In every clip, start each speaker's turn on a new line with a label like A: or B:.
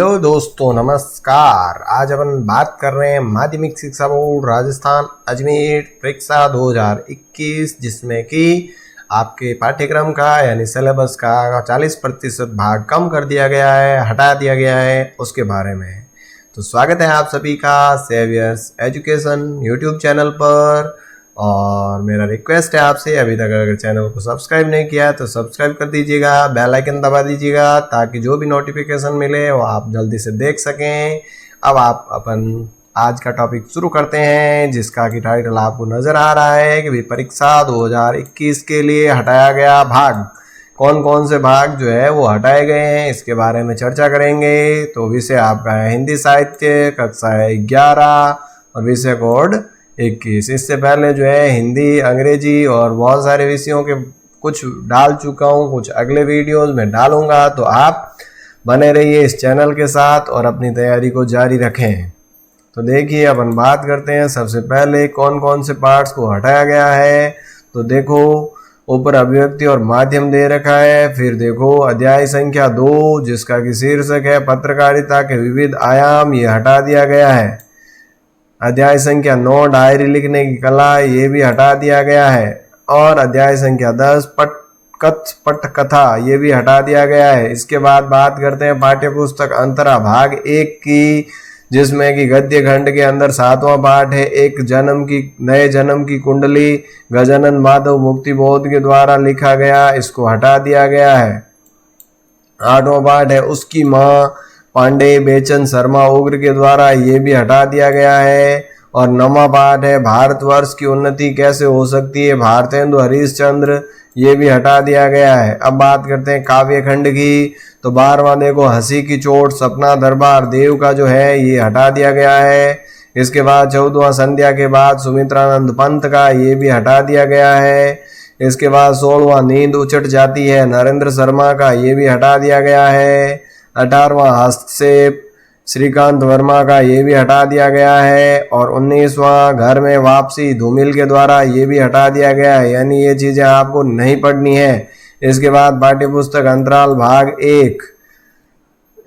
A: Hello दोस्तों, नमस्कार। आज अपन बात कर रहे हैं माध्यमिक शिक्षा बोर्ड राजस्थान अजमेर परीक्षा 2021, जिसमें कि आपके पाठ्यक्रम का यानी सिलेबस का 40% भाग कम कर दिया गया है, हटा दिया गया है, उसके बारे में। तो स्वागत है आप सभी का सेवियर्स एजुकेशन यूट्यूब चैनल पर। और मेरा रिक्वेस्ट है आपसे, अभी तक अगर चैनल को सब्सक्राइब नहीं किया है तो सब्सक्राइब कर दीजिएगा, बेल आइकन दबा दीजिएगा ताकि जो भी नोटिफिकेशन मिले वो आप जल्दी से देख सकें। अब आप अपन आज का टॉपिक शुरू करते हैं, जिसका कि टाइटल आपको नज़र आ रहा है कि परीक्षा 2021 के लिए हटाया गया भाग। कौन कौन से भाग जो है वो हटाए गए हैं, इसके बारे में चर्चा करेंगे। तो विषय आपका है हिंदी साहित्य, कक्षा है 11 और विषय कोड 21। इससे पहले जो है हिंदी, अंग्रेजी और बहुत सारे विषयों के कुछ डाल चुका हूँ, कुछ अगले वीडियोस में डालूंगा। तो आप बने रहिए इस चैनल के साथ और अपनी तैयारी को जारी रखें। तो देखिए, अपन बात करते हैं सबसे पहले कौन कौन से पार्ट्स को हटाया गया है। तो देखो, ऊपर अभिव्यक्ति और माध्यम दे रखा है। फिर देखो अध्याय संख्या 2, जिसका कि शीर्षक है पत्रकारिता के विविध आयाम, ये हटा दिया गया है। अध्याय संख्या 9 डायरी लिखने की कला, ये भी हटा दिया गया है। और अध्याय संख्या 10 पटकथा, ये भी हटा दिया गया है। इसके बाद बात करते हैं पाठ्य पुस्तक अंतरा भाग 1 की, जिसमें कि गद्य खंड के अंदर 7वां पाठ है, एक नए जन्म की कुंडली, गजानन माधव मुक्तिबोध के द्वारा लिखा गया, इसको हटा दिया गया है। 8वां पाठ है उसकी माँ, पांडे बेचन शर्मा उग्र के द्वारा, ये भी हटा दिया गया है। और 9वां पाठ है भारतवर्ष की उन्नति कैसे हो सकती है, भारतेंदु हरिश्चंद्र, ये भी हटा दिया गया है। अब बात करते हैं काव्य खंड की। तो 12वां देखो हंसी की चोट, सपना दरबार देव का जो है ये हटा दिया गया है। इसके बाद 14वां संध्या के बाद सुमित्रानंद पंत का, ये भी हटा दिया गया है। इसके बाद 16वां नींद उचट जाती है नरेंद्र शर्मा का, ये भी हटा दिया गया है। 18वां हस्तक्षेप श्रीकांत वर्मा का, ये भी हटा दिया गया है। और 19वां घर में वापसी धूमिल के द्वारा, ये भी हटा दिया गया है। यानी ये चीजें आपको नहीं पढ़नी है। इसके बाद पाठ्य पुस्तक अंतराल भाग 1,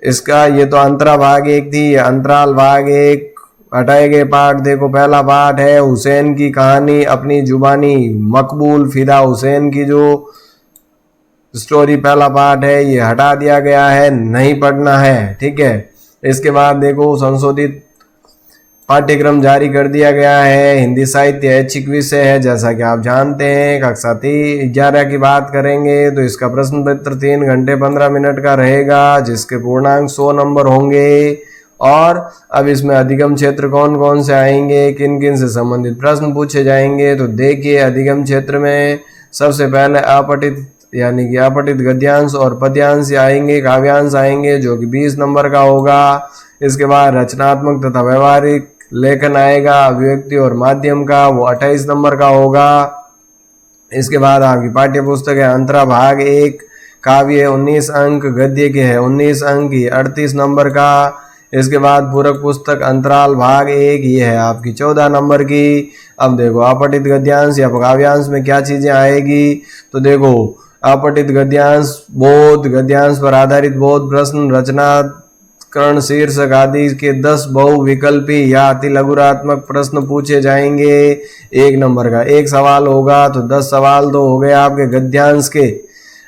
A: इसका ये तो अंतरा भाग 1 थी, अंतराल भाग 1 हटाए गए पाठ। देखो पहला पाठ है हुसैन की कहानी अपनी जुबानी, मकबूल फिदा हुसैन की जो स्टोरी पहला पार्ट है, ये हटा दिया गया है, नहीं पढ़ना है, ठीक है। इसके बाद देखो संशोधित पाठ्यक्रम जारी कर दिया गया है। हिंदी साहित्य ऐच्छिक विषय है, जैसा कि आप जानते हैं। कक्षा 11 की बात करेंगे तो इसका प्रश्न पत्र 3 घंटे 15 मिनट का रहेगा, जिसके पूर्णांक 100 नंबर होंगे। और अब इसमें अधिगम क्षेत्र कौन कौन से आएंगे, किन किन से संबंधित प्रश्न पूछे जाएंगे। तो देखिए, अधिगम क्षेत्र में सबसे पहले अपठित यानी कि अपठित गद्यांश और पद्यांश आएंगे, काव्यांश आएंगे, जो कि 20 नंबर का होगा। इसके बाद रचनात्मक तथा व्यवहारिक लेखन आएगा, अभिव्यक्ति और माध्यम का, वो 28 नंबर का होगा। इसके बाद आपकी पाठ्य पुस्तक है अंतरा भाग 1, काव्य है 19 अंक, गद्य के है 19 अंक, ये 38 नंबर का। इसके बाद पूरक पुस्तक अंतराल भाग 1, ये है आपकी 14 नंबर की। अब देखो अपठित गद्यांश या काव्यांश में क्या चीजें आएगी। तो देखो अपठित गद्यांश, बोध गद्यांश पर आधारित बोध प्रश्न, रचनाकरण, शीर्षक आदि के 10 बहुविकल्पी या अति लघुरात्मक प्रश्न पूछे जाएंगे। 1 नंबर का 1 सवाल होगा, तो 10 सवाल तो हो गए आपके गद्यांश के।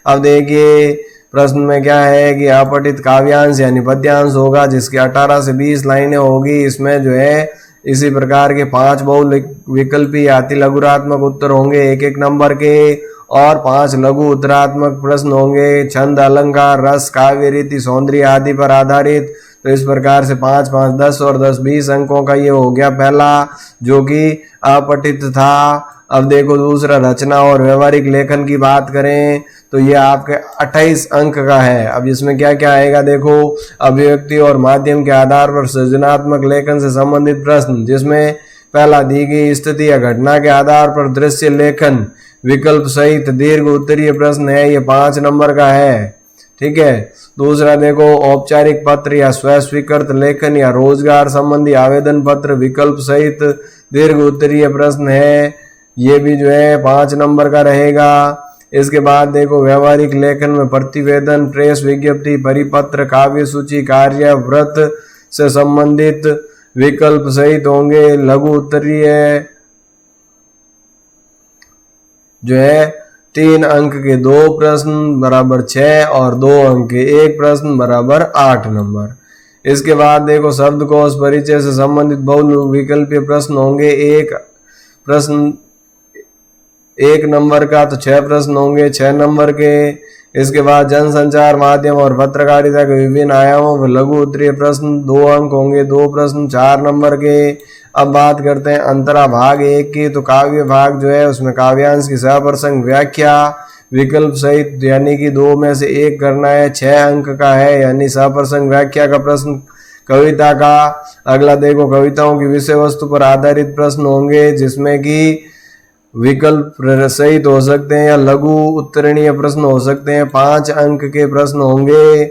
A: अब देखिए प्रश्न में क्या है कि अपठित काव्यांश यानी पद्यांश होगा, जिसकी 18 से 20 लाइनें होगी। इसमें जो है इसी प्रकार के 5 बहुविकल्पी या अति लघुरात्मक उत्तर होंगे 1-1 नंबर के, और 5 लघु उत्तरात्मक प्रश्न होंगे, छंद, अलंकार, रस, काव्य रीति, सौंदर्य आदि पर आधारित। तो इस प्रकार से 5, 5, 10 और 10, 20 अंकों का ये हो गया पहला, जो कि अपठित था। अब देखो दूसरा रचना और व्यवहारिक लेखन की बात करें तो ये आपके 28 अंक का है। अब इसमें क्या क्या आएगा, देखो अभिव्यक्ति और माध्यम के आधार पर सृजनात्मक लेखन से संबंधित प्रश्न, जिसमें पहला दी गई स्थिति या घटना के आधार पर दृश्य लेखन विकल्प सहित दीर्घ उत्तरीय प्रश्न है, ये 5 नंबर का है, ठीक है। दूसरा देखो औपचारिक पत्र या स्वस्वीकृत लेखन या रोजगार संबंधी आवेदन पत्र विकल्प सहित दीर्घ उत्तरीय प्रश्न है, ये भी जो है 5 नंबर का रहेगा। इसके बाद देखो व्यवहारिक लेखन में प्रतिवेदन, प्रेस विज्ञप्ति, परिपत्र, काव्य सूची, कार्य, व्रत से संबंधित विकल्प सहित होंगे। लघु उत्तरीय जो है 3 अंक के 2 प्रश्न बराबर 6 और 2 अंक के 1 प्रश्न बराबर 8 नंबर। इसके बाद देखो शब्दकोश परिचय से संबंधित बहुविकल्पीय प्रश्न होंगे। एक प्रश्न 1 नंबर का तो 6 प्रश्न होंगे 6 नंबर के। इसके बाद जनसंचार माध्यम और पत्रकारिता के विभिन्न आयामों पर लघु उत्तरीय प्रश्न 2 अंक होंगे 2 प्रश्न 4 नंबर के। अब बात करते हैं अंतरा भाग 1 की। तो काव्य भाग जो है उसमें काव्यांश की सप्रसंग व्याख्या विकल्प सहित यानी कि 2 में से 1 करना है। 6 अंक का है यानी सप्रसंग व्याख्या का प्रश्न। कविता का अगला देखो कविताओं की विषय वस्तु पर आधारित प्रश्न होंगे जिसमें कि विकल्प सहित हो सकते हैं या लघु उत्तरणीय प्रश्न हो सकते हैं। 5 अंक के प्रश्न होंगे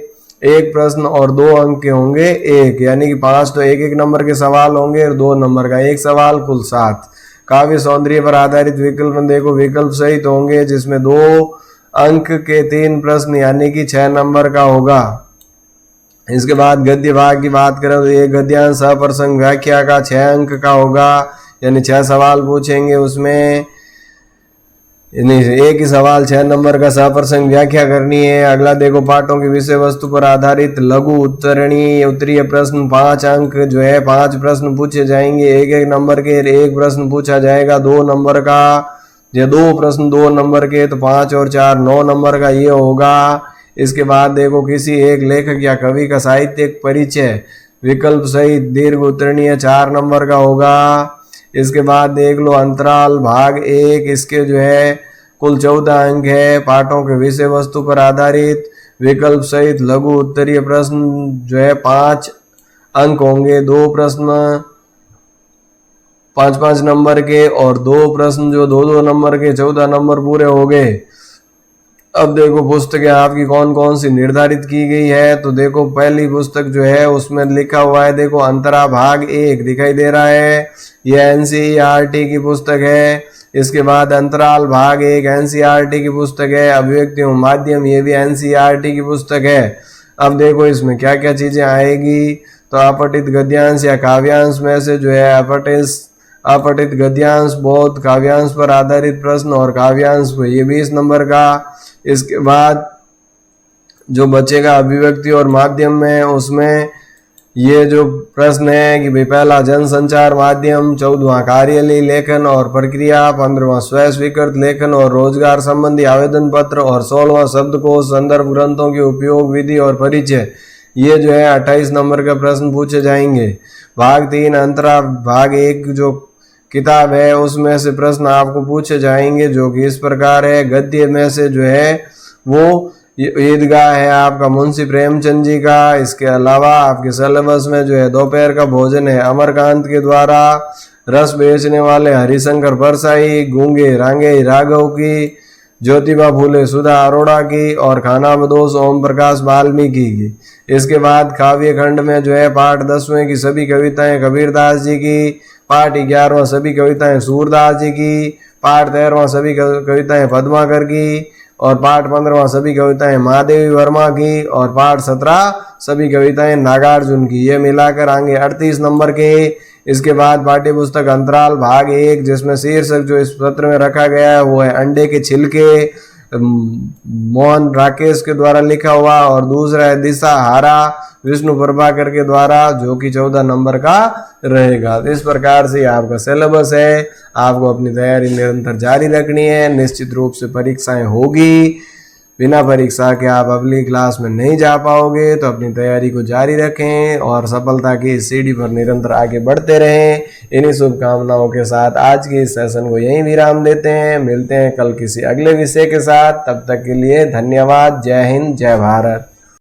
A: 1 प्रश्न और 2 अंक के होंगे 1 यानी कि 5 तो 1-1 नंबर के सवाल होंगे और 2 नंबर का 1 सवाल, कुल 7। काव्य सौंदर्य पर आधारित विकल्प देखो विकल्प सहित होंगे जिसमें 2 अंक के 3 प्रश्न यानी कि 6 नंबर का होगा। इसके बाद गद्य भाग की बात करें तो ये गद्यांश सप्रसंग व्याख्या का 6 अंक का होगा यानी 6 सवाल पूछेंगे उसमें एक ही सवाल 6 नंबर का सप्रसंग व्याख्या करनी है। अगला देखो पाठों की विषय वस्तु पर आधारित लघु उत्तरीय प्रश्न 5 अंक जो है 5 प्रश्न पूछे जाएंगे 1-1 नंबर के। 1 प्रश्न पूछा जाएगा 2 नंबर का या 2 प्रश्न 2 नंबर के तो 5 और 4 9 नंबर का ये होगा। इसके बाद देखो किसी एक लेखक या कवि का साहित्यिक परिचय विकल्प सहित दीर्घ उत्तरणीय 4 नंबर का होगा। इसके बाद देख लो अंतराल भाग 1 इसके जो है कुल 14 अंक है। पाठों के विषय वस्तु पर आधारित विकल्प सहित लघु उत्तरीय प्रश्न जो है 5 अंक होंगे 2 प्रश्न 5-5 नंबर के और 2 प्रश्न जो 2-2 नंबर के 14 नंबर पूरे हो गए। अब देखो पुस्तकें आपकी कौन कौन सी निर्धारित की गई है। तो देखो पहली पुस्तक जो है उसमें लिखा हुआ है देखो अंतरा भाग 1 दिखाई दे रहा है, यह एनसीईआरटी की पुस्तक है। इसके बाद अंतराल भाग 1 एनसीईआरटी की पुस्तक है। अभिव्यक्तियों माध्यम ये भी एनसीईआरटी की पुस्तक है। अब देखो इसमें क्या क्या चीजें आएगी। तो अपठित गद्यांश या काव्यांश में से जो है अपठित गद्यांश बहुत काव्यांश पर आधारित प्रश्न और काव्यांश पर ये 20 नंबर का। इसके बाद जो बचेगा अभिव्यक्ति और माध्यम में उसमें ये जो प्रश्न है कि भाई पहला जनसंचार माध्यम, 14वां कार्यालय लेखन और प्रक्रिया, 15वां स्वयं स्वीकृत लेखन और रोजगार संबंधी आवेदन पत्र और 16वां शब्दकोश संदर्भ ग्रंथों के उपयोग विधि और परिचय। ये जो है 28 नंबर का प्रश्न पूछे जाएंगे। भाग 3 अंतरा भाग 1 जो किताब है उसमें से प्रश्न आपको पूछे जाएंगे जो कि इस प्रकार है। गद्य में से जो है वो ईदगाह है आपका मुंशी प्रेमचंद जी का। इसके अलावा आपके सिलेबस में जो है दोपहर का भोजन है अमरकांत के द्वारा। रस बेचने वाले हरिशंकर परसाई, गूंगे रांगे राघव की, ज्योतिबा फूले सुधा अरोड़ा की और खाना बदोश ओम प्रकाश वाल्मीकि की। इसके बाद काव्य खंड में जो है पाठ 10वें की सभी कविताएं कबीरदास जी की, पाठ 11वां सभी कविताएं सूरदास जी की, पाठ 13वां सभी कविताएं पद्माकर की और पाठ 15वां सभी कविताएं महादेवी वर्मा की और पाठ 17 सभी कविताएं नागार्जुन की। ये मिलाकर आएंगे 38 नंबर के। इसके बाद पाठ्य पुस्तक अंतराल भाग 1 जिसमें शीर्षक जो इस पत्र में रखा गया है वो है अंडे के छिलके, मोहन राकेश के द्वारा लिखा हुआ, और दूसरा है दिशा हारा विष्णु प्रभाकर के द्वारा जो कि 14 नंबर का रहेगा। तो इस प्रकार से आपका सिलेबस है। आपको अपनी तैयारी निरंतर जारी रखनी है। निश्चित रूप से परीक्षाएं होगी, बिना परीक्षा के आप अगली क्लास में नहीं जा पाओगे। तो अपनी तैयारी को जारी रखें और सफलता की इस सीढ़ी पर निरंतर आगे बढ़ते रहें। इन्हीं शुभकामनाओं के साथ आज के इस सेशन को यहीं विराम देते हैं। मिलते हैं कल किसी अगले विषय के साथ। तब तक के लिए धन्यवाद। जय हिंद, जय भारत।